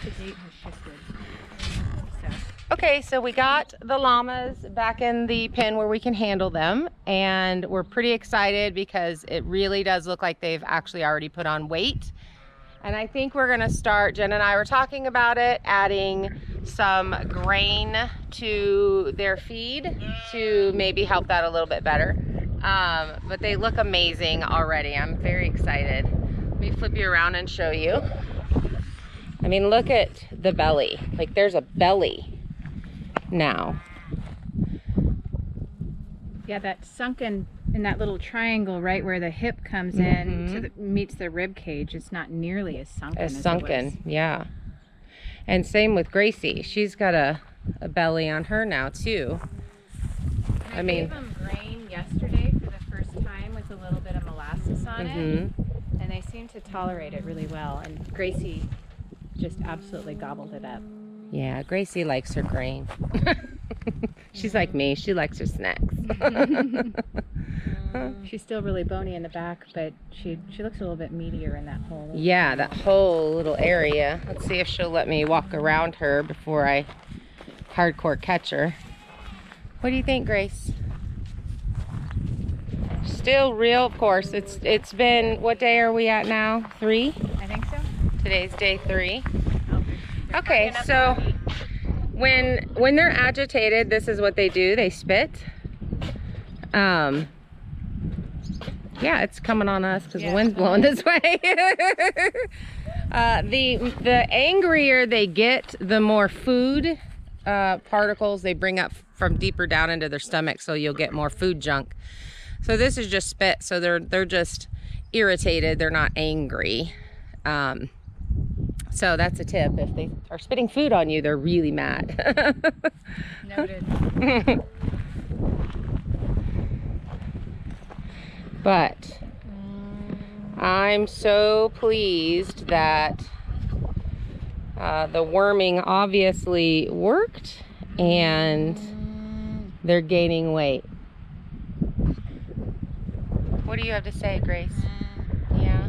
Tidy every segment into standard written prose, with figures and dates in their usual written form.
The gate has shifted. Okay, so we got the llamas back in the pen where we can handle them, and we're pretty excited because it really does look like they've actually already put on weight. And I think we're gonna start, Jen and I were talking about it, adding some grain to their feed to maybe help that a little bit better. But they look amazing already. I'm very excited. Let me flip you around and show you. I mean, look at the belly. Like, there's a belly now. Yeah, that sunken in that little triangle right where the hip comes in to meets the rib cage. It's not nearly as sunken as it was. Yeah. And same with Gracie. She's got a belly on her now too. I mean, gave them grain yesterday for the first time with a little bit of molasses on it, and they seem to tolerate it really well. And Gracie just absolutely gobbled it up. Yeah, Gracie likes her grain. She's like me. She likes her snacks. She's still really bony in the back, but she looks a little bit meatier in that whole. Yeah, that whole little area. Let's see if she'll let me walk around her before I hardcore catch her. What do you think, Grace? Still real, of course. It's been, what day are we at now? 3? I think so. Today's day 3. Oh, okay, so when they're agitated, this is what they do. They spit. Yeah, it's coming on us because the wind's blowing this way. The angrier they get, the more food particles they bring up from deeper down into their stomach, so you'll get more food junk. So this is just spit, so they're just irritated. They're not angry. So that's a tip. If they are spitting food on you, they're really mad. Noted. But I'm so pleased that the worming obviously worked and they're gaining weight. What do you have to say, Grace? Yeah?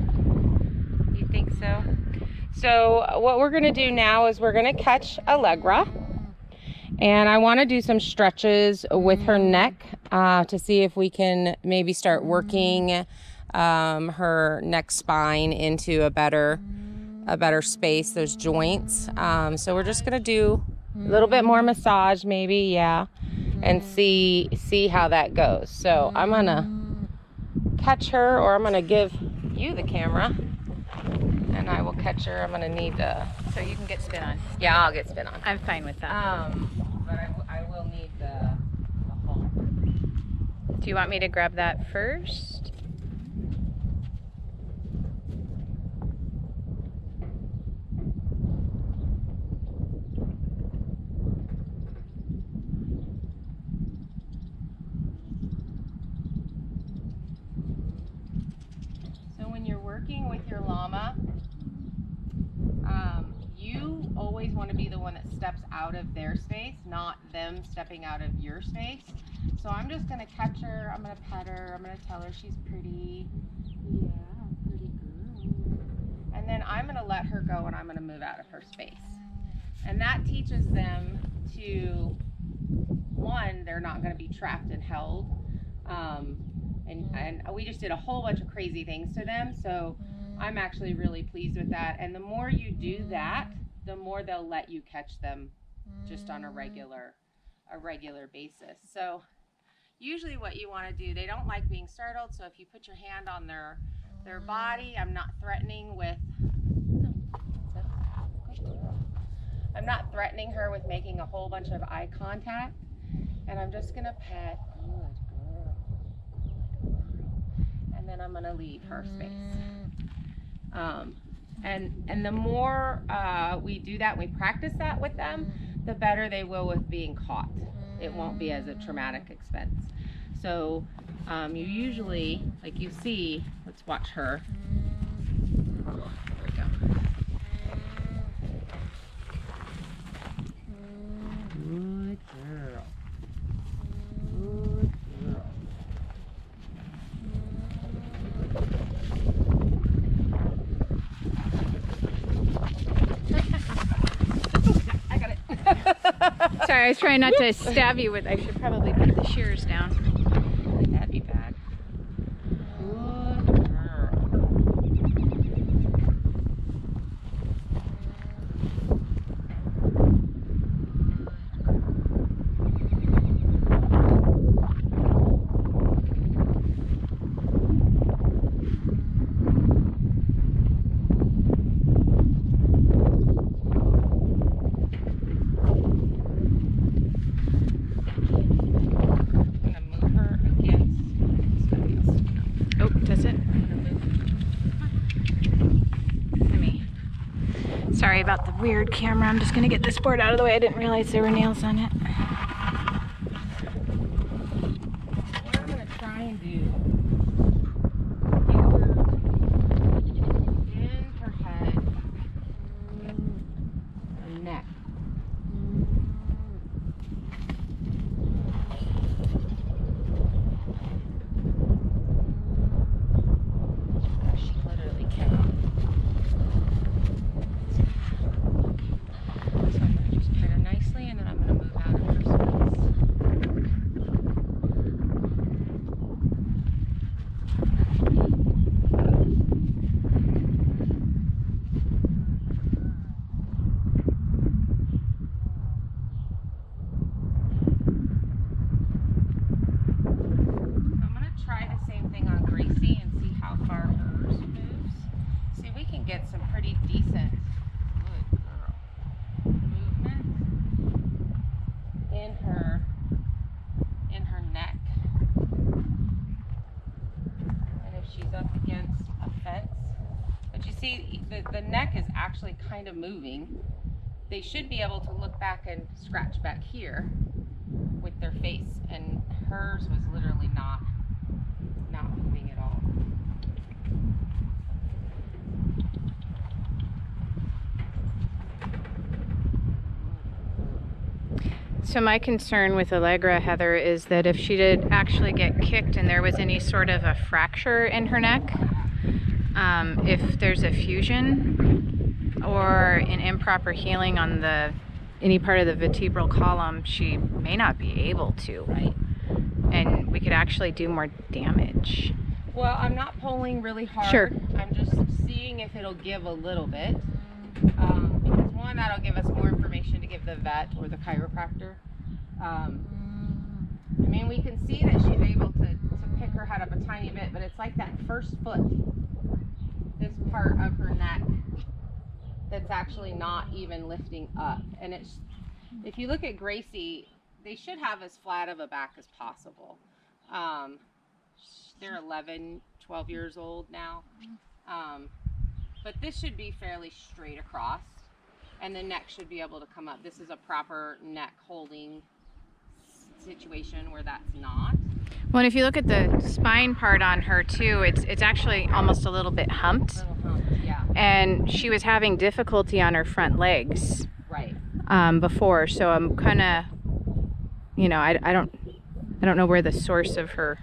You think so? So what we're gonna do now is we're gonna catch Allegra, and I wanna do some stretches with her neck to see if we can maybe start working her neck spine into a better space, those joints. So we're just gonna do a little bit more massage maybe, yeah, and see how that goes. So I'm gonna catch her, or I'm gonna give you the camera and I will catch her. I'm gonna need so you can get spin on. Yeah, I'll get spin on. I'm fine with that. But I will need the hole. Do you want me to grab that first? So when you're working with your llama, you always want to be the one that steps out of their space, not them stepping out of your space. So I'm just going to catch her, I'm going to pet her, I'm going to tell her she's pretty. Yeah, pretty girl. And then I'm going to let her go and I'm going to move out of her space. And that teaches them to, one, they're not going to be trapped and held. And we just did a whole bunch of crazy things to them. So I'm actually really pleased with that. And the more you do that, the more they'll let you catch them just on a regular basis. So usually what you want to do, they don't like being startled. So if you put your hand on their body, I'm not threatening her with making a whole bunch of eye contact. And I'm just going to pet. And then I'm going to leave her space. And the more we do that, we practice that with them, the better they will with being caught. It won't be as a traumatic expense. So you usually, like you see, let's watch her. There we go. Good girl. Good girl. Sorry, I was trying not to stab you with. I should probably put the shears down. That'd be bad. Good girl. Sorry about the weird camera. I'm just gonna get this board out of the way. I didn't realize there were nails on it. What I'm gonna try and do, in her head, her neck. She literally cannot. So I'm going to just put her nicely, and then I'm going to move out of her space. I'm going to try the same thing on Gracie and see how far hers moves. See, we can get some pretty decent, good girl, movement in her neck. And if she's up against a fence, but you see the neck is actually kind of moving. They should be able to look back and scratch back here with their face, and hers was literally not moving at all. So my concern with Allegra, Heather, is that if she did actually get kicked and there was any sort of a fracture in her neck, if there's a fusion or an improper healing on any part of the vertebral column, she may not be able to, right? And we could actually do more damage. Well, I'm not pulling really hard. Sure. I'm just seeing if it'll give a little bit. Because one, that'll give us more information to give the vet or the chiropractor. I mean, we can see that she's able to pick her head up a tiny bit, but it's like that first foot, this part of her neck, that's actually not even lifting up. And it's, if you look at Gracie, they should have as flat of a back as possible. They're 11, 12 years old now. But this should be fairly straight across, and the neck should be able to come up. This is a proper neck holding situation where that's not. Well, and if you look at the spine part on her too, it's actually almost a little bit humped. Little hump, yeah. And she was having difficulty on her front legs. Right. Before, so I'm kind of, you know, I don't know where the source of her.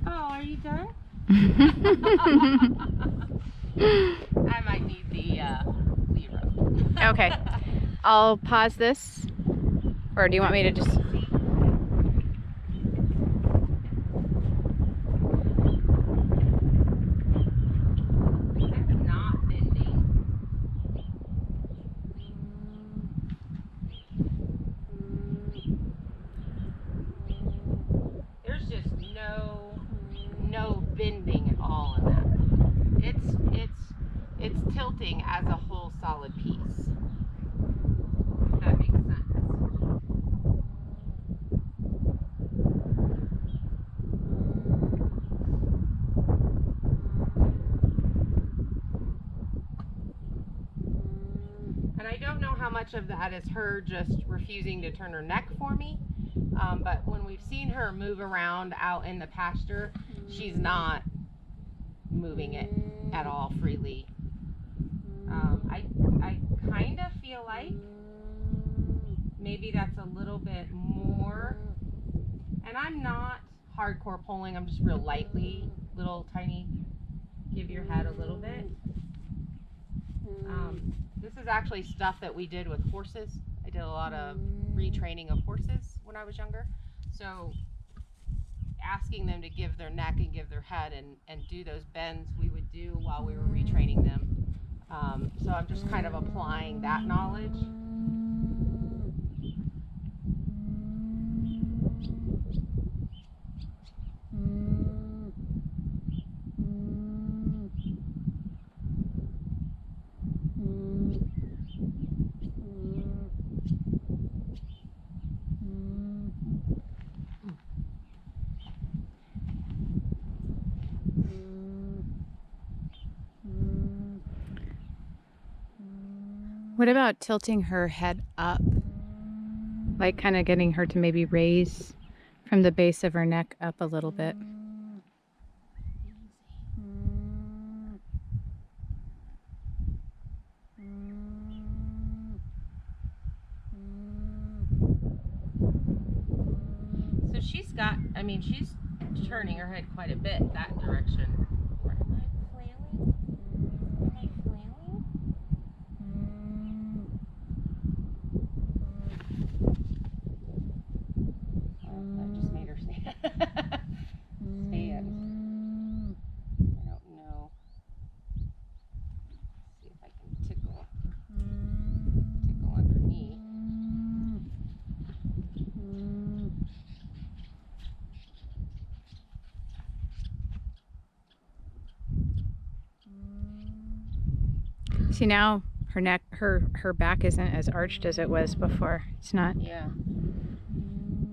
Are you done? I might need the lever. Okay, I'll pause this, or do you want me to just? It's not bending. There's just no bending at all in that. It's tilting as a whole solid piece. If that makes sense. And I don't know how much of that is her just refusing to turn her neck for me. But when we've seen her move around out in the pasture, she's not moving it at all freely. I kind of feel like maybe that's a little bit more, and I'm not hardcore pulling, I'm just real lightly, little tiny, give your head a little bit. This is actually stuff that we did with horses. I did a lot of retraining of horses when I was younger. So asking them to give their neck and give their head and do those bends we would do while we were retraining them. So I'm just kind of applying that knowledge. What about tilting her head up? Like kind of getting her to maybe raise from the base of her neck up a little bit. So she's got, I mean, she's turning her head quite a bit that direction. Am I flailing? Am I flailing? That just made her stand. I don't know. See if I can tickle underneath. See, now her neck, her back isn't as arched as it was before. It's not. Yeah.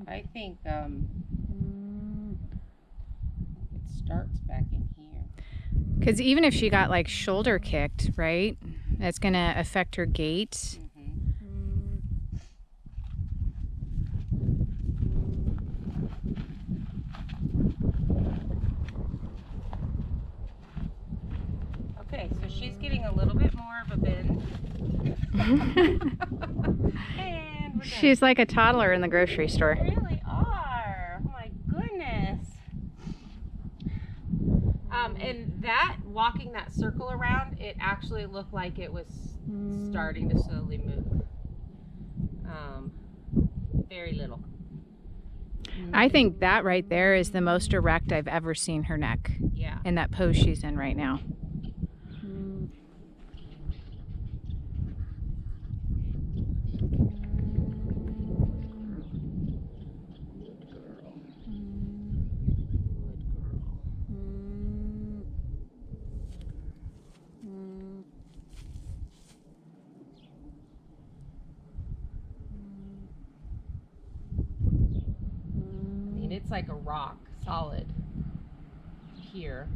I think it starts back in here. Because even if she got like shoulder kicked, right, that's going to affect her gait. Okay, so she's getting a little bit more of a bend. And we're done. She's like a toddler in the grocery store. They really are. Oh my goodness. And that, walking that circle around, it actually looked like it was starting to slowly move. Very little. I think that right there is the most erect I've ever seen her neck. Yeah. In that pose she's in right now. It's like a rock, solid here.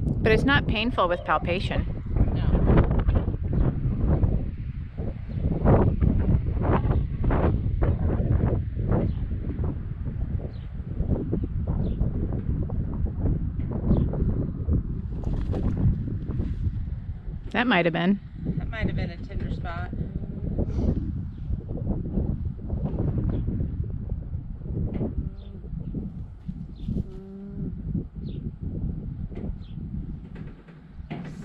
But it's not painful with palpation. No. That might have been. That might have been a tender spot.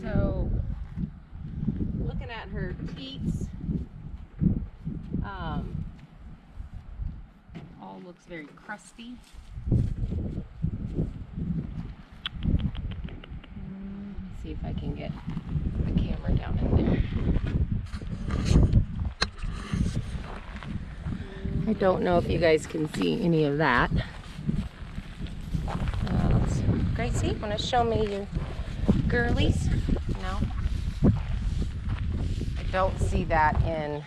So, looking at her teats, all looks very crusty. Let's see if I can get the camera down in there. I don't know if you guys can see any of that. Gracie, want to show me your girlies? No? I don't see that in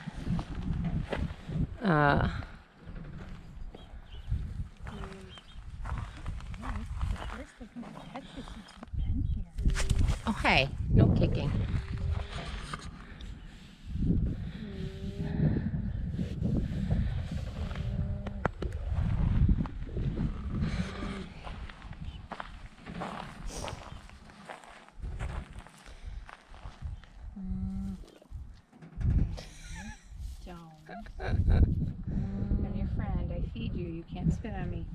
oh hey, no kicking. you. You can't spit on me.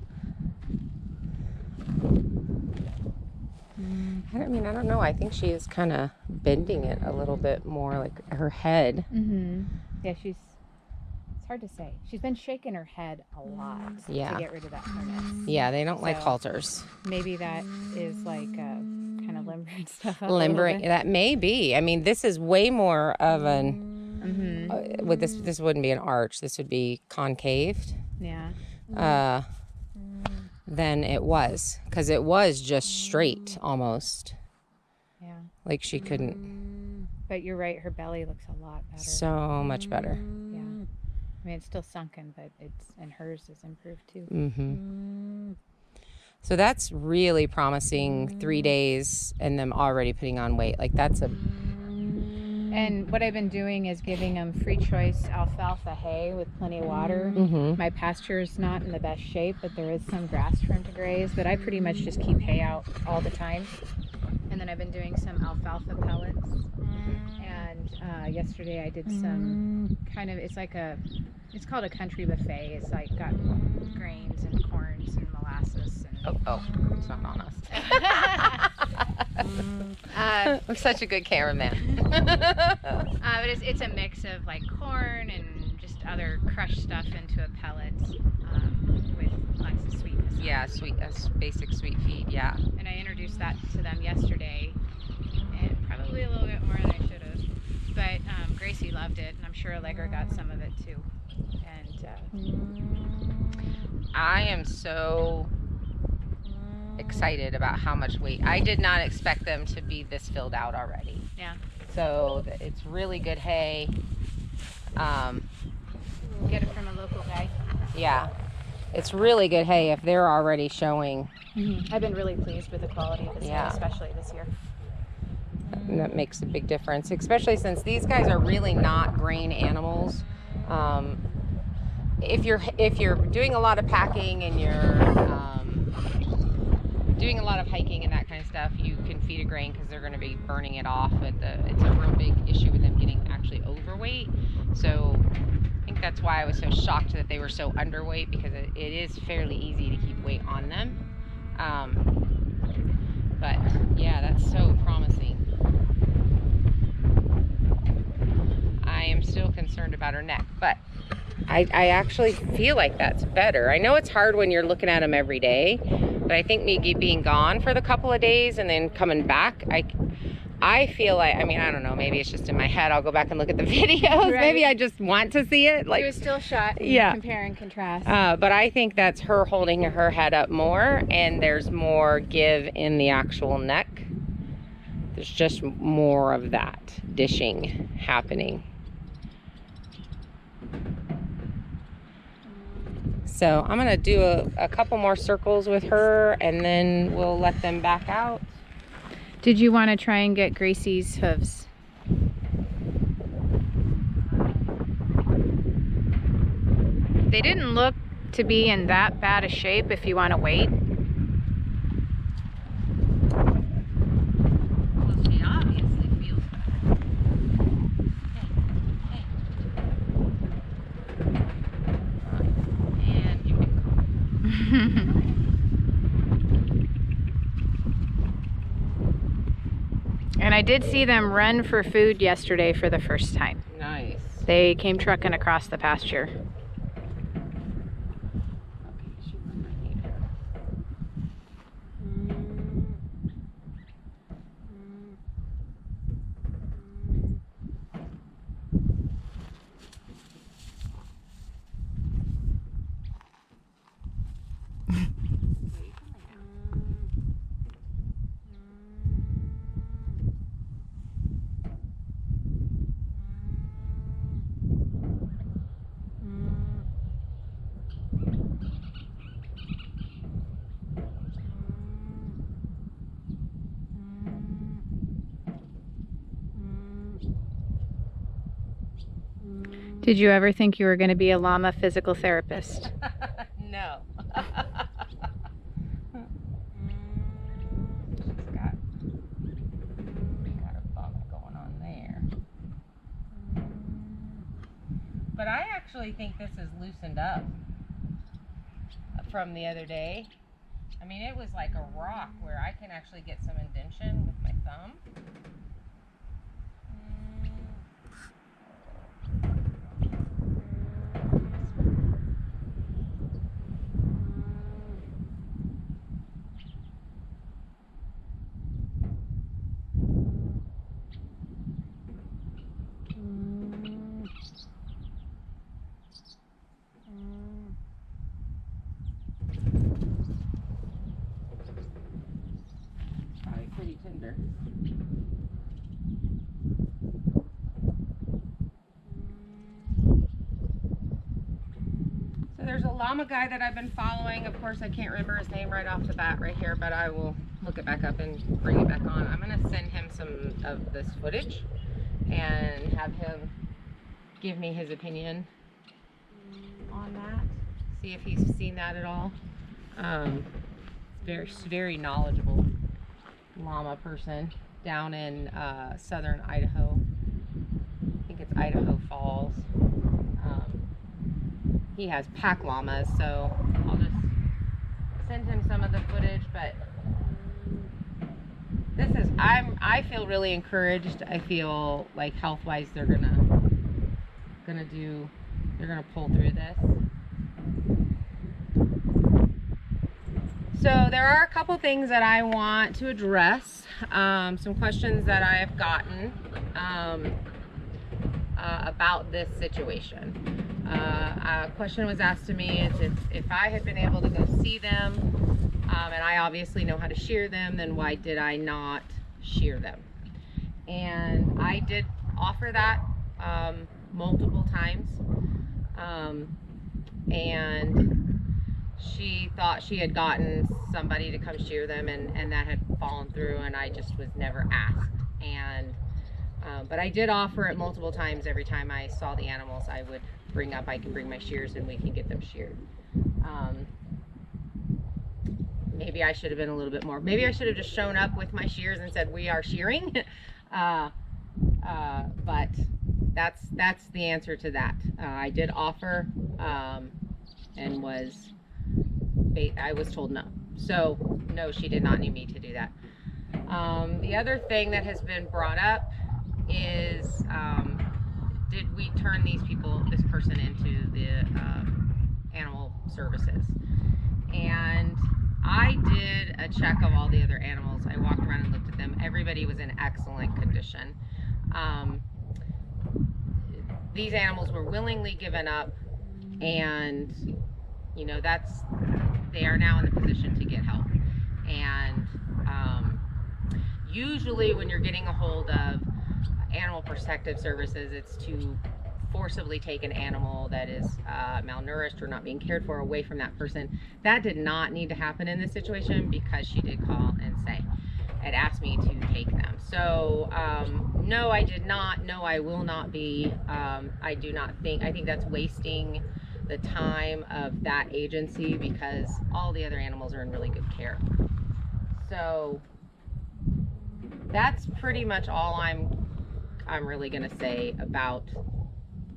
I don't know. I think she is kind of bending it a little bit more, like her head. Yeah, it's hard to say. She's been shaking her head a lot to get rid of that harness. Yeah, they don't like halters. Maybe that is like kind of limbering stuff up Limbering, that may be. I mean, this is way more of an, with this wouldn't be an arch. This would be concaved. Yeah. Than it was, because it was just straight almost. Yeah. Like she couldn't. But you're right, her belly looks a lot better. So much better. Yeah. I mean, it's still sunken, but and hers is improved too. So that's really promising. 3 days and them already putting on weight. Like that's a. And what I've been doing is giving them free choice alfalfa hay with plenty of water. My pasture is not in the best shape, but there is some grass for them to graze. But I pretty much just keep hay out all the time. And then I've been doing some alfalfa pellets. And yesterday I did some kind of, it's called a country buffet. It's like got grains and corns and molasses. And It's not on us. I'm such a good cameraman. But it's a mix of like corn and just other crushed stuff into a pellet with lots of sweetness. Yeah, basic sweet feed. Yeah. And I introduced that to them yesterday, and probably a little bit more than I should have. But Gracie loved it, and I'm sure Allegra got some of it too. And I am so excited about how much weight. I did not expect them to be this filled out already. Yeah. So it's really good hay. Get it from a local guy. Yeah. It's really good hay if they're already showing. I've been really pleased with the quality of this hay, especially this year. And that makes a big difference, especially since these guys are really not grain animals. If you're doing a lot of packing and you're doing a lot of hiking and that kind of stuff, you can feed a grain because they're going to be burning it off. But it's a real big issue with them getting actually overweight. So I think that's why I was so shocked that they were so underweight, because it is fairly easy to keep weight on them. But yeah, that's so promising. I am still concerned about her neck, but I actually feel like that's better. I know it's hard when you're looking at them every day, but I think me being gone for the couple of days and then coming back, I feel like, I don't know, maybe it's just in my head. I'll go back and look at the videos. Right. Maybe I just want to see it. Like, it was still shot. Compare and contrast. But I think that's her holding her head up more, and there's more give in the actual neck. There's just more of that dishing happening. So I'm gonna do a couple more circles with her, and then we'll let them back out. Did you want to try and get Gracie's hooves? They didn't look to be in that bad a shape if you want to wait. Well, she obviously feels better. Hey. And you can go. And I did see them run for food yesterday for the first time. Nice. They came trucking across the pasture. Did you ever think you were going to be a llama physical therapist? No. She's got a bump going on there. But I actually think this is loosened up. from the other day. I mean, it was like a rock where I can actually get some indentation with my thumb. Pretty tender. So there's a llama guy that I've been following. Of course, I can't remember his name right off the bat right here, but I will look it back up and bring it back on. I'm gonna send him some of this footage and have him give me his opinion on that. See if he's seen that at all. Very knowledgeable llama person down in southern Idaho. I think it's Idaho Falls. He has pack llamas, so I'll just send him some of the footage. But this is, I feel really encouraged. I feel like health-wise they're gonna pull through this. So there are a couple things that I want to address, some questions that I have gotten about this situation. A question was asked to me is if I had been able to go see them, and I obviously know how to shear them, then why did I not shear them? And I did offer that multiple times, and she thought she had gotten somebody to come shear them, and that had fallen through, and I just was never asked. And but I did offer it multiple times. Every time I saw the animals, I would bring up, I can bring my shears and we can get them sheared. Maybe I should have been a little bit more, maybe I should have just shown up with my shears and said we are shearing. But that's the answer to that. I did offer, and I was told no. So no, she did not need me to do that. The other thing that has been brought up is, did we turn this person into the animal services? And I did a check of all the other animals. I walked around and looked at them. Everybody was in excellent condition. These animals were willingly given up, and you know, they are now in the position to get help. And usually when you're getting a hold of animal protective services, it's to forcibly take an animal that is malnourished or not being cared for away from that person. That did not need to happen in this situation, because she did call and say, and asked me to take them. So no, I did not. No, I will not be. I think that's wasting the time of that agency, because all the other animals are in really good care. So that's pretty much all I'm really going to say about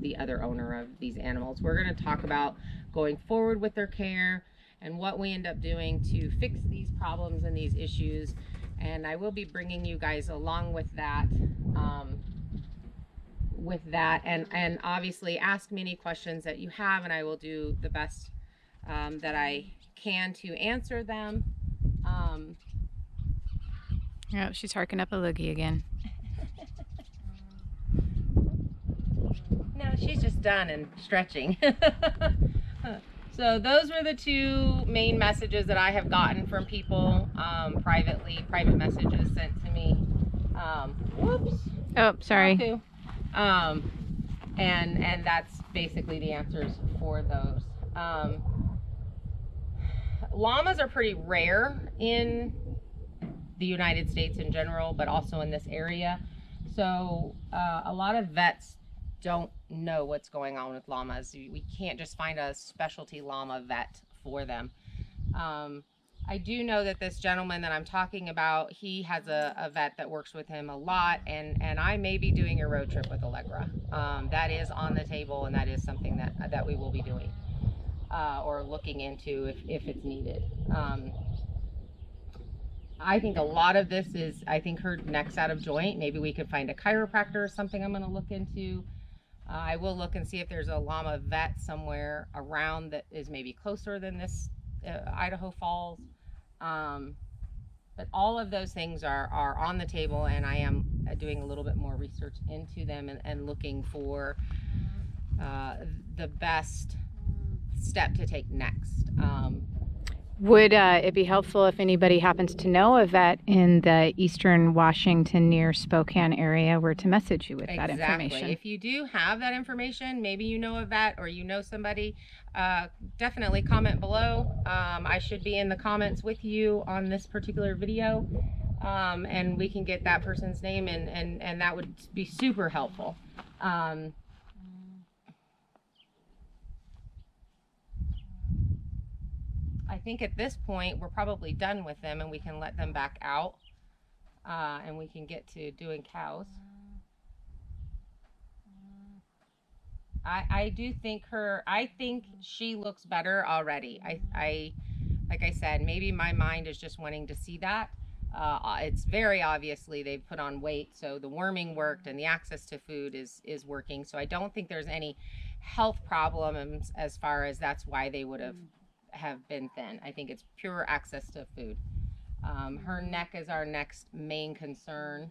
the other owner of these animals. We're going to talk about going forward with their care and what we end up doing to fix these problems and these issues. And I will be bringing you guys along with that, and obviously ask me any questions that you have, and I will do the best that I can to answer them. Oh, she's harking up a loogie again. No, she's just done and stretching. So those were the two main messages that I have gotten from people, private messages sent to me. Whoops. Oh, sorry. And that's basically the answers for those. Llamas are pretty rare in the United States in general, but also in this area. So a lot of vets don't know what's going on with llamas. We can't just find a specialty llama vet for them. I do know that this gentleman that I'm talking about, he has a vet that works with him a lot, and I may be doing a road trip with Allegra. That is on the table, and that is something that we will be doing. or looking into if it's needed. I think a lot of this is, I think her neck's out of joint. Maybe we could find a chiropractor or something. I'm going to look into. I will look and see if there's a llama vet somewhere around that is maybe closer than this Idaho Falls. But all of those things are on the table, and I am doing a little bit more research into them and looking for the best step to take next. Would it be helpful if anybody happens to know a vet in the eastern Washington near Spokane area were to message you with that information? If you do have that information, maybe you know a vet or you know somebody, definitely comment below. I should be in the comments with you on this particular video, and we can get that person's name, and that would be super helpful. I think at this point we're probably done with them, and we can let them back out, and we can get to doing cows. I do think I think she looks better already. Like I said, maybe my mind is just wanting to see that. It's very obviously they've put on weight, so the worming worked and the access to food is working. So I don't think there's any health problems as far as that's why they would have been thin. I think it's pure access to food. Her neck is our next main concern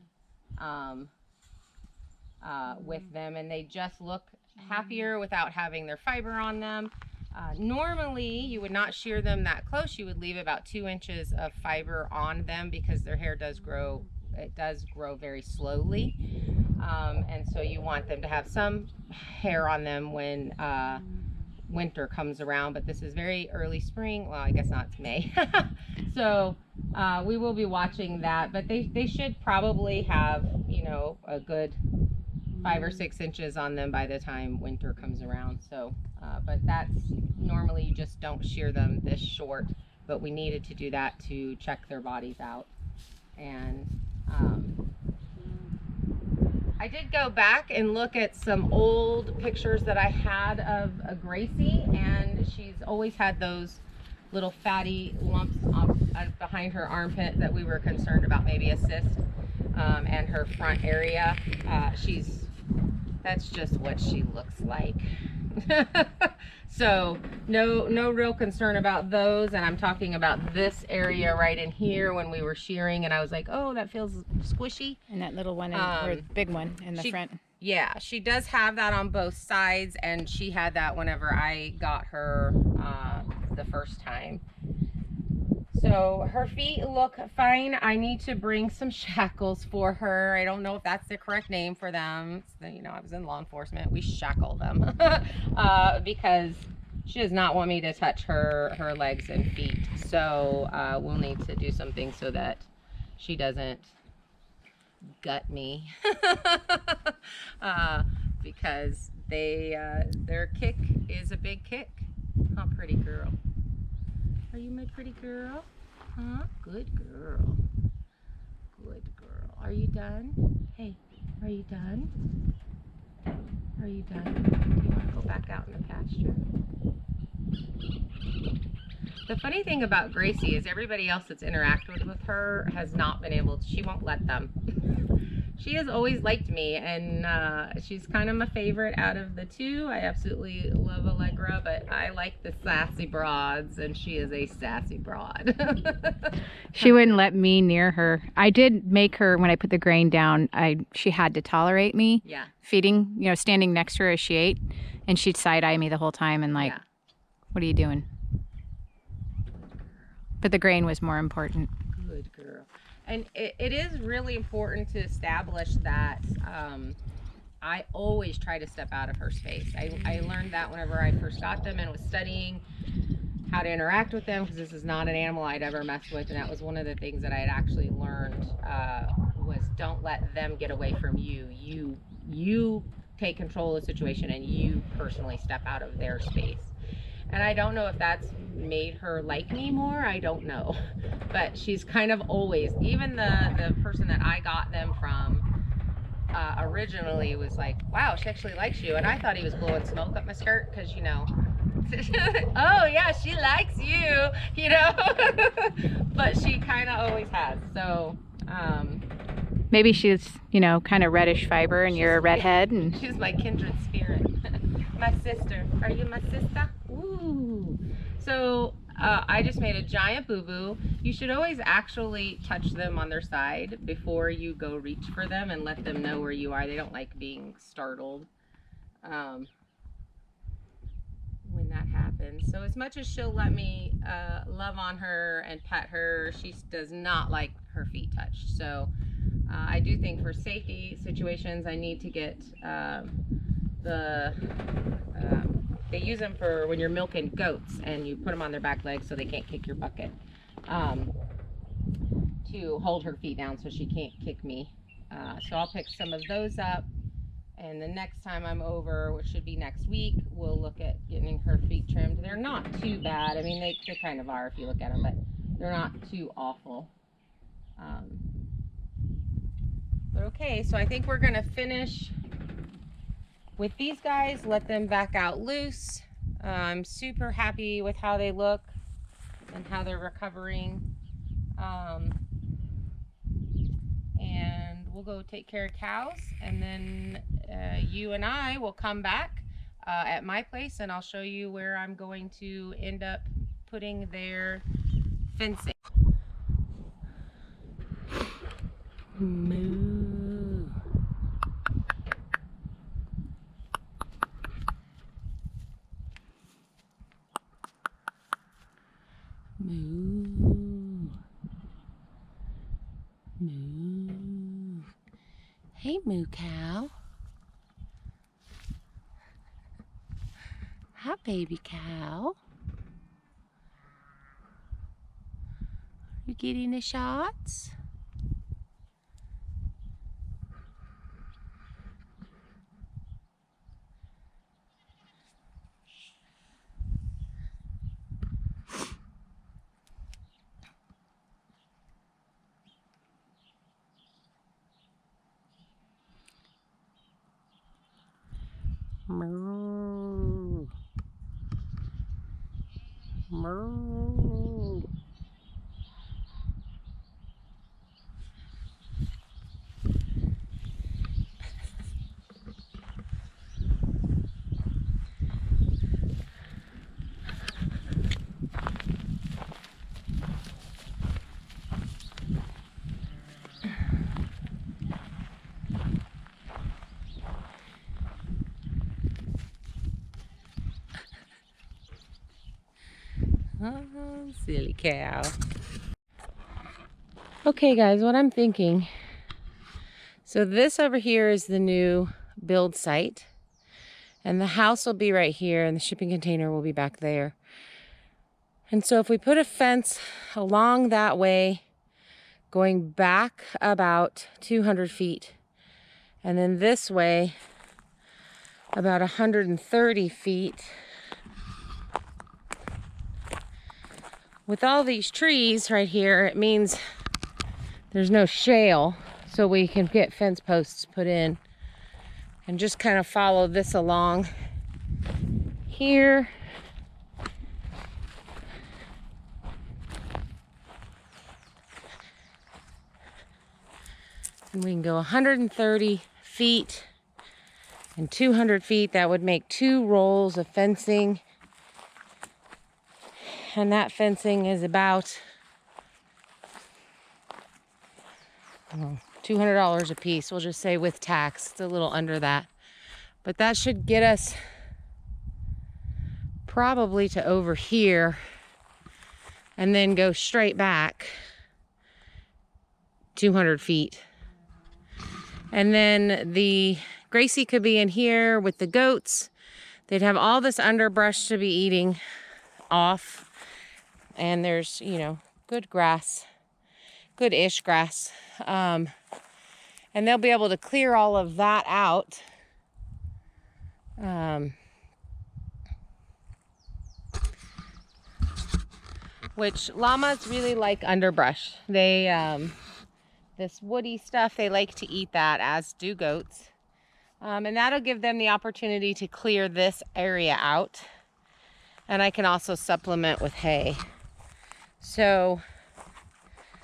with them, and they just look happier without having their fiber on them. Normally you would not shear them that close. You would leave about 2 inches of fiber on them because their hair does grow. It does grow very slowly, and so you want them to have some hair on them when winter comes around. But this is very early spring. Well, I guess not, it's May. So we will be watching that, but they should probably have, you know, a good 5 or 6 inches on them by the time winter comes around. So but that's normally you just don't shear them this short, but we needed to do that to check their bodies out. And I did go back and look at some old pictures that I had of a Gracie, and she's always had those little fatty lumps behind her armpit that we were concerned about maybe a cyst, and her front area. That's just what she looks like. So no real concern about those. And I'm talking about this area right in here when we were shearing, and I was like, oh, that feels squishy. And that little one, or the big one in the front. Yeah, she does have that on both sides, and she had that whenever I got her the first time. So her feet look fine. I need to bring some shackles for her. I don't know if that's the correct name for them. You know, I was in law enforcement. We shackle them because she does not want me to touch her legs and feet. So we'll need to do something so that she doesn't gut me because their kick is a big kick. Huh, pretty girl? Are you my pretty girl? Huh? Good girl. Good girl. Are you done? Hey, are you done? Are you done? Do you want to go back out in the pasture? The funny thing about Gracie is everybody else that's interacted with her has not been able to, she won't let them. She has always liked me, and she's kind of my favorite out of the two. I absolutely love Allegra, but I like the sassy broads, and she is a sassy broad. She wouldn't let me near her. I did make her, when I put the grain down, she had to tolerate me feeding, you know, standing next to her as she ate, and she'd side-eye me the whole time and like, what are you doing? But the grain was more important. Good girl. And it is really important to establish that I always try to step out of her space. I learned that whenever I first got them and was studying how to interact with them, because this is not an animal I'd ever messed with, and that was one of the things that I had actually learned was don't let them get away from you. You take control of the situation, and you personally step out of their space. And I don't know if that's made her like me more. I don't know. But she's kind of always, even the person that I got them from originally was like, wow, she actually likes you. And I thought he was blowing smoke up my skirt because, you know, Oh yeah, she likes you, you know. But she kind of always has. So maybe she's, you know, kind of reddish fiber and you're a redhead, and she's my kindred spirit. My sister. Are you my sister? Ooh. So I just made a giant boo-boo. You should always actually touch them on their side before you go reach for them and let them know where you are. They don't like being startled when that happens. So as much as she'll let me love on her and pet her, she does not like her feet touched. So I do think for safety situations, I need to get they use them for when you're milking goats and you put them on their back legs so they can't kick your bucket, to hold her feet down so she can't kick me. So I'll pick some of those up, and the next time I'm over, which should be next week, we'll look at getting her feet trimmed. They're not too bad. I mean, they kind of are if you look at them, but they're not too awful. But okay, so I think we're gonna finish with these guys, let them back out loose. I'm super happy with how they look and how they're recovering. And we'll go take care of cows, and then you and I will come back at my place, and I'll show you where I'm going to end up putting their fencing. Moo. Moo. Moo. Hey, moo cow. Hi, baby cow. You getting the shots? Moo. Moo. Oh, silly cow. Okay guys, what I'm thinking, so this over here is the new build site, and the house will be right here and the shipping container will be back there. And so if we put a fence along that way, going back about 200 feet, and then this way about 130 feet, with all these trees right here, it means there's no shale, so we can get fence posts put in and just kind of follow this along here. And we can go 130 feet and 200 feet. That would make 2 rolls of fencing. And that fencing is about $200 a piece. We'll just say with tax, it's a little under that. But that should get us probably to over here and then go straight back 200 feet. And then the Gracie could be in here with the goats. They'd have all this underbrush to be eating off. And there's, you know, good grass, good-ish grass. And they'll be able to clear all of that out. Which llamas really like underbrush. They, this woody stuff, they like to eat that, as do goats. And that'll give them the opportunity to clear this area out. And I can also supplement with hay. So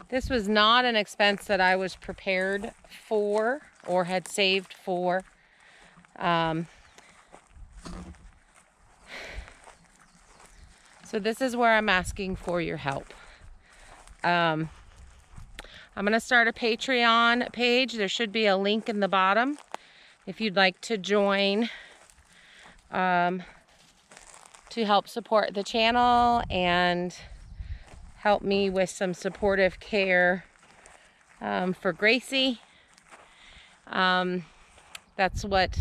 this was not an expense that I was prepared for or had saved for. So this is where I'm asking for your help. I'm going to start a Patreon page. There should be a link in the bottom if you'd like to join to help support the channel and help me with some supportive care for Gracie. That's what,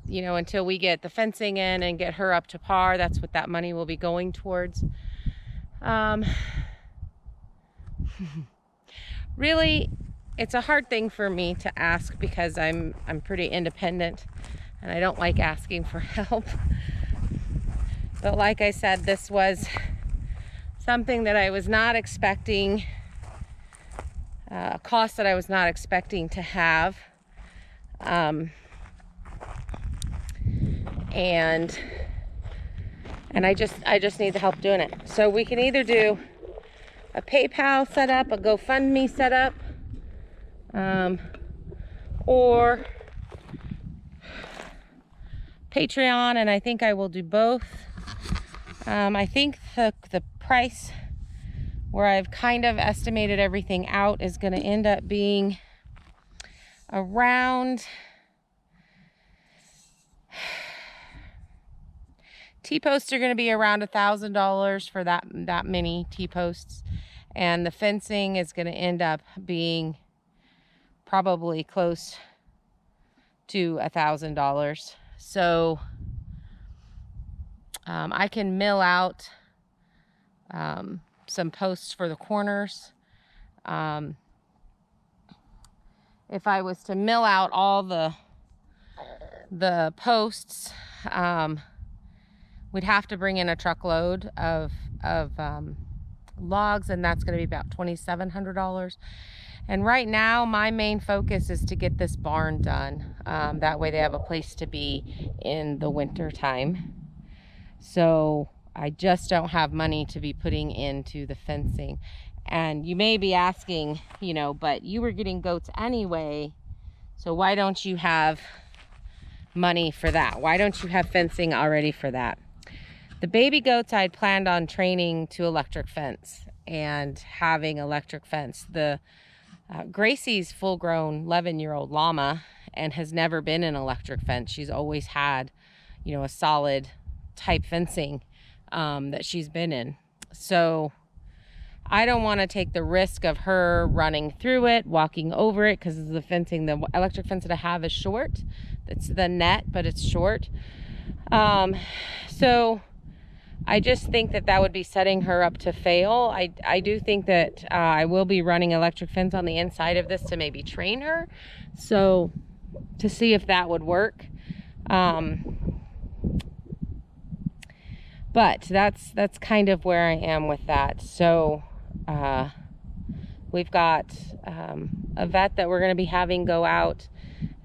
you know, until we get the fencing in and get her up to par, that's what that money will be going towards. Really, it's a hard thing for me to ask because I'm pretty independent and I don't like asking for help. But like I said, this was something that I was not expecting, a cost that I was not expecting to have. And I just need the help doing it. So we can either do a PayPal setup, a GoFundMe setup, or Patreon, and I think I will do both. I think the price where I've kind of estimated everything out is going to end up being around T-posts are going to be around $1,000 for that many T-posts, and the fencing is going to end up being probably close to $1,000. So I can mill out some posts for the corners. If I was to mill out all the posts, we'd have to bring in a truckload of logs, and that's going to be about $2,700. And right now, my main focus is to get this barn done. That way they have a place to be in the winter time. So I just don't have money to be putting into the fencing. And you may be asking, you know, but you were getting goats anyway, so why don't you have money for that? Why don't you have fencing already for that? The baby goats I'd planned on training to electric fence and having electric fence. The Gracie's full-grown 11-year-old llama and has never been in electric fence. She's always had, you know, a solid type fencing that she's been in. So I don't want to take the risk of her running through it, walking over it, because the fencing, the electric fence that I have is short. It's the net, but it's short. So I just think that would be setting her up to fail. I do think that I will be running electric fence on the inside of this to maybe train her. So to see if that would work. But that's kind of where I am with that. So we've got a vet that we're going to be having go out,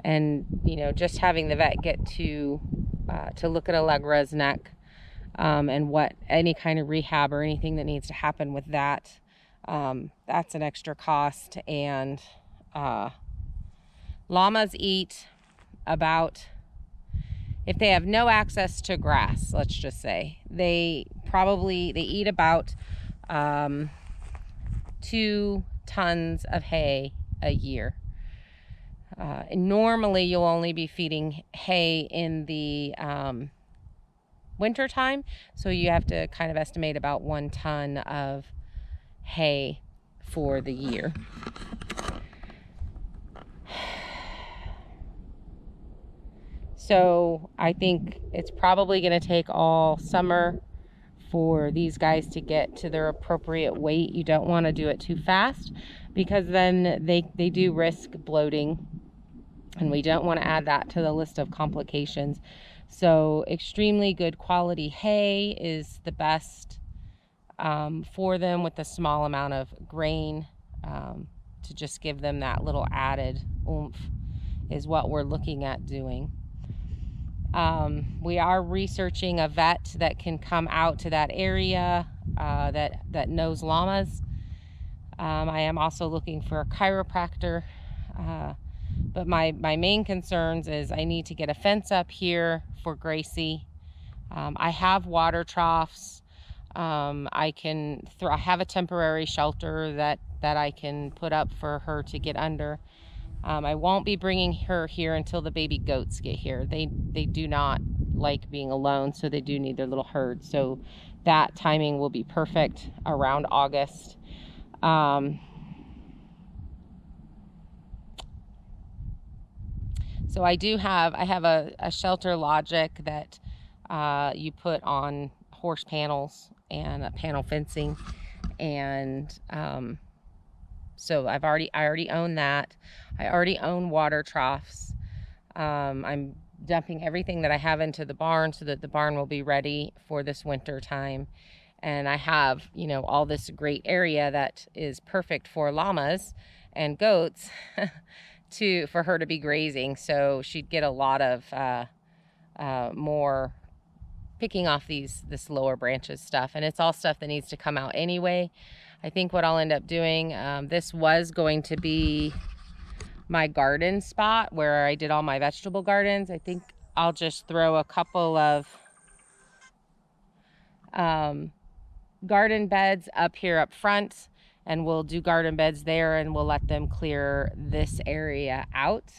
and you know, just having the vet get to look at Allegra's neck, and what any kind of rehab or anything that needs to happen with that. That's an extra cost. And llamas eat about, if they have no access to grass, let's just say, they eat about 2 tons of hay a year. And normally you'll only be feeding hay in the winter time, so you have to kind of estimate about 1 ton of hay for the year. So I think it's probably going to take all summer for these guys to get to their appropriate weight. You don't want to do it too fast, because then they do risk bloating, and we don't want to add that to the list of complications. So extremely good quality hay is the best for them, with a small amount of grain to just give them that little added oomph is what we're looking at doing. We are researching a vet that can come out to that area that knows llamas. I am also looking for a chiropractor. But my main concerns is I need to get a fence up here for Gracie. I have water troughs. I have a temporary shelter that I can put up for her to get under. I won't be bringing her here until the baby goats get here. They do not like being alone, so they do need their little herd. So that timing will be perfect around August. So I have a shelter logic that you put on horse panels and panel fencing, and so I already own that. I already own water troughs. I'm dumping everything that I have into the barn so that the barn will be ready for this winter time. And I have, all this great area that is perfect for llamas and goats for her to be grazing. So she'd get a lot of more picking off this lower branches stuff. And it's all stuff that needs to come out anyway. I think what I'll end up doing, this was going to be my garden spot where I did all my vegetable gardens. I think I'll just throw a couple of garden beds up here up front, and we'll do garden beds there, and we'll let them clear this area out.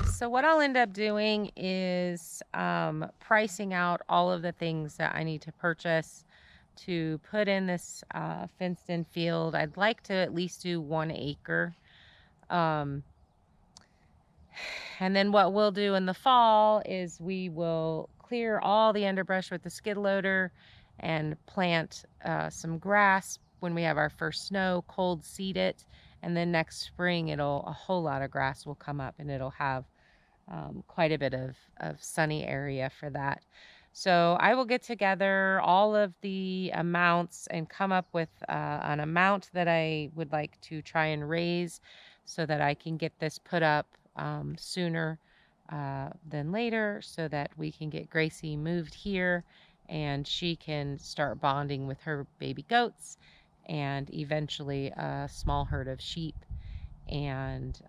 So what I'll end up doing is pricing out all of the things that I need to purchase to put in this fenced in field. I'd like to at least do 1 acre. And then what we'll do in the fall is we will clear all the underbrush with the skid loader and plant some grass when we have our first snow, cold seed it, and then next spring a whole lot of grass will come up, and it'll have quite a bit of sunny area for that. So I will get together all of the amounts and come up with an amount that I would like to try and raise so that I can get this put up sooner than later, so that we can get Gracie moved here and she can start bonding with her baby goats and eventually a small herd of sheep. And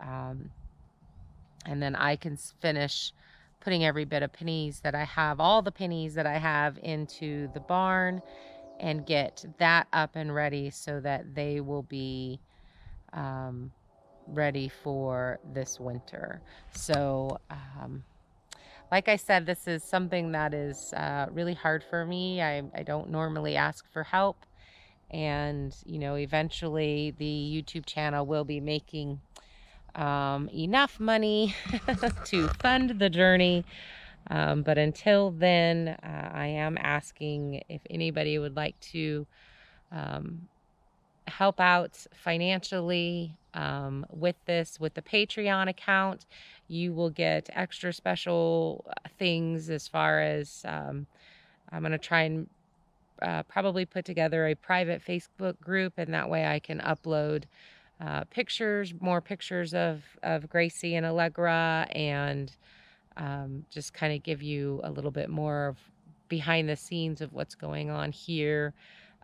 then I can finish putting every bit of pennies that I have, all the pennies that I have, into the barn and get that up and ready so that they will be ready for this winter. So like I said, this is something that is really hard for me. I don't normally ask for help, and eventually the YouTube channel will be making enough money to fund the journey, but until then I am asking if anybody would like to help out financially with the Patreon account. You will get extra special things, as far as I'm going to try and probably put together a private Facebook group, and that way I can upload more pictures of Gracie and Allegra, and just kind of give you a little bit more of behind the scenes of what's going on here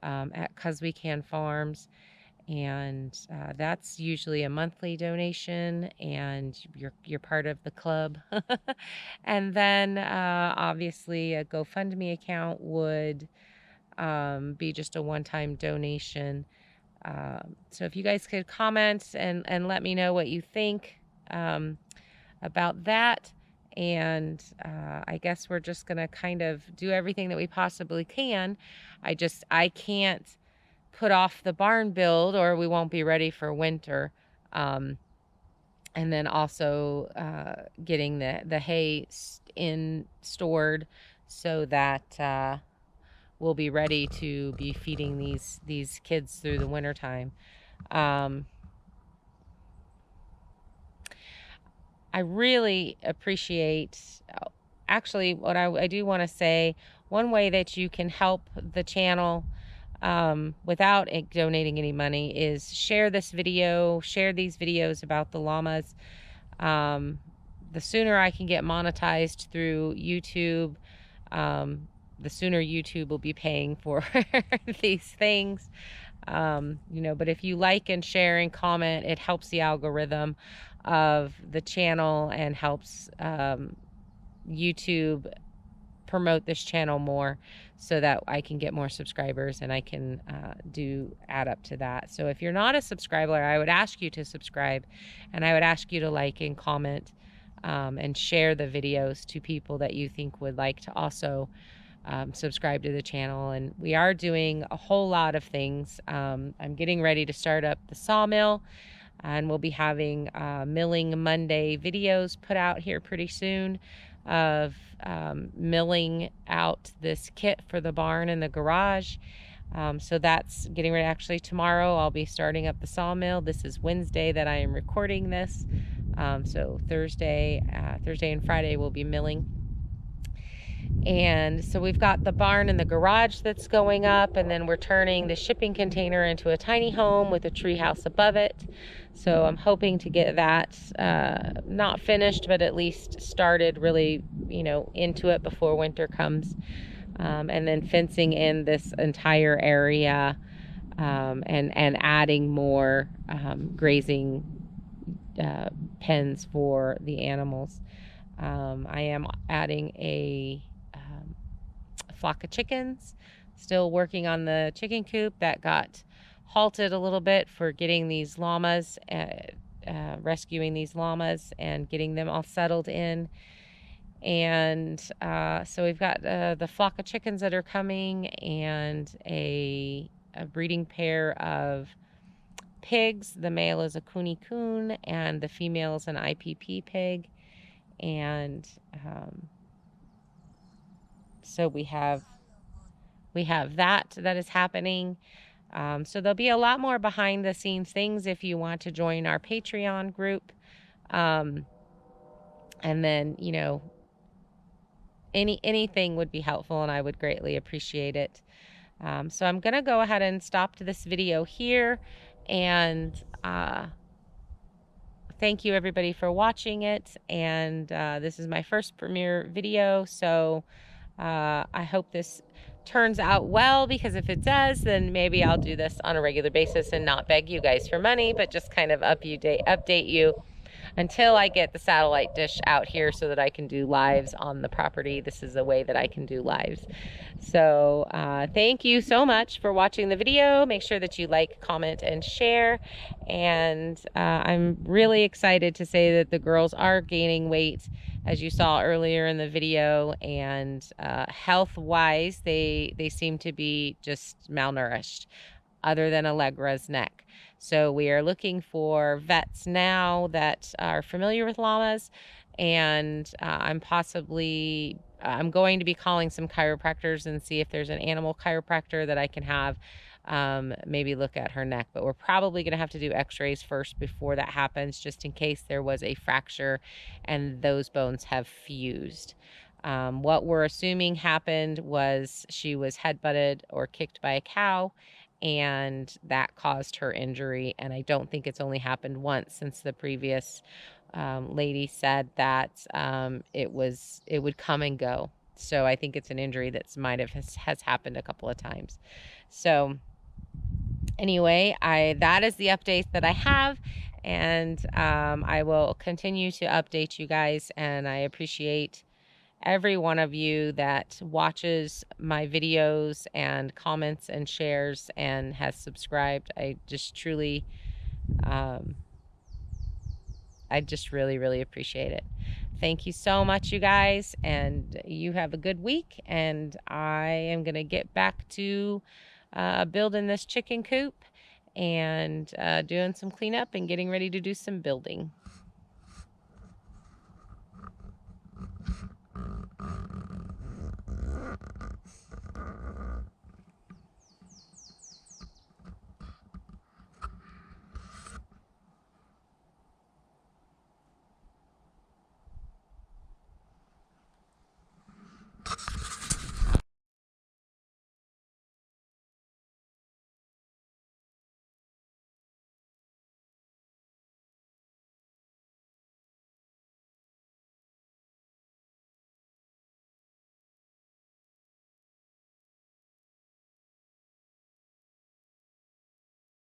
at 'Cause We Can Farms. And that's usually a monthly donation, and you're part of the club. And then obviously a GoFundMe account would be just a one-time donation. So if you guys could comment and let me know what you think about that. And I guess we're just going to kind of do everything that we possibly can. I can't put off the barn build, or we won't be ready for winter. And then also getting the hay stored so that we'll be ready to be feeding these kids through the winter time. I really appreciate, actually, what I do want to say, one way that you can help the channel without donating any money is share this video, share these videos about the llamas. The sooner I can get monetized through YouTube, the sooner YouTube will be paying for these things. But if you like and share and comment, it helps the algorithm of the channel and helps YouTube promote this channel more so that I can get more subscribers and I can add up to that. So if you're not a subscriber, I would ask you to subscribe, and I would ask you to like and comment and share the videos to people that you think would like to also subscribe to the channel. And we are doing a whole lot of things. I'm getting ready to start up the sawmill, and we'll be having Milling Monday videos put out here pretty soon of milling out this kit for the barn and the garage. So that's getting ready. Actually, tomorrow I'll be starting up the sawmill. This is Wednesday that I am recording this. So Thursday and Friday we'll be milling. And so we've got the barn and the garage that's going up, and then we're turning the shipping container into a tiny home with a tree house above it. So I'm hoping to get that not finished, but at least started really, into it before winter comes. And then fencing in this entire area and adding more grazing pens for the animals. I am adding a flock of chickens, still working on the chicken coop that got halted a little bit for getting these llamas, rescuing these llamas and getting them all settled in. And so we've got the flock of chickens that are coming, and a breeding pair of pigs. The male is a Cooney Coon and the female is an IPP pig. And so we have that is happening. So there'll be a lot more behind the scenes things if you want to join our Patreon group. And then, anything would be helpful, and I would greatly appreciate it. So I'm going to go ahead and stop this video here, and thank you everybody for watching it. And this is my first premiere video, so I hope this turns out well, because if it does, then maybe I'll do this on a regular basis and not beg you guys for money, but just kind of update you until I get the satellite dish out here so that I can do lives on the property. This is a way that I can do lives. So thank you so much for watching the video. Make sure that you like, comment, and share. And I'm really excited to say that the girls are gaining weight, as you saw earlier in the video, and health-wise, they seem to be just malnourished, other than Allegra's neck. So we are looking for vets now that are familiar with llamas, and I'm going to be calling some chiropractors and see if there's an animal chiropractor that I can have maybe look at her neck. But we're probably going to have to do x-rays first before that happens, just in case there was a fracture and those bones have fused. What we're assuming happened was she was headbutted or kicked by a cow, and that caused her injury. And I don't think it's only happened once, since the previous lady said that it would come and go. So I think it's an injury that's has happened a couple of times. So Anyway, that is the update that I have, and I will continue to update you guys, and I appreciate every one of you that watches my videos and comments and shares and has subscribed. I just truly I just really, really appreciate it. Thank you so much, you guys, and you have a good week. And I am going to get back to building this chicken coop and doing some cleanup and getting ready to do some building.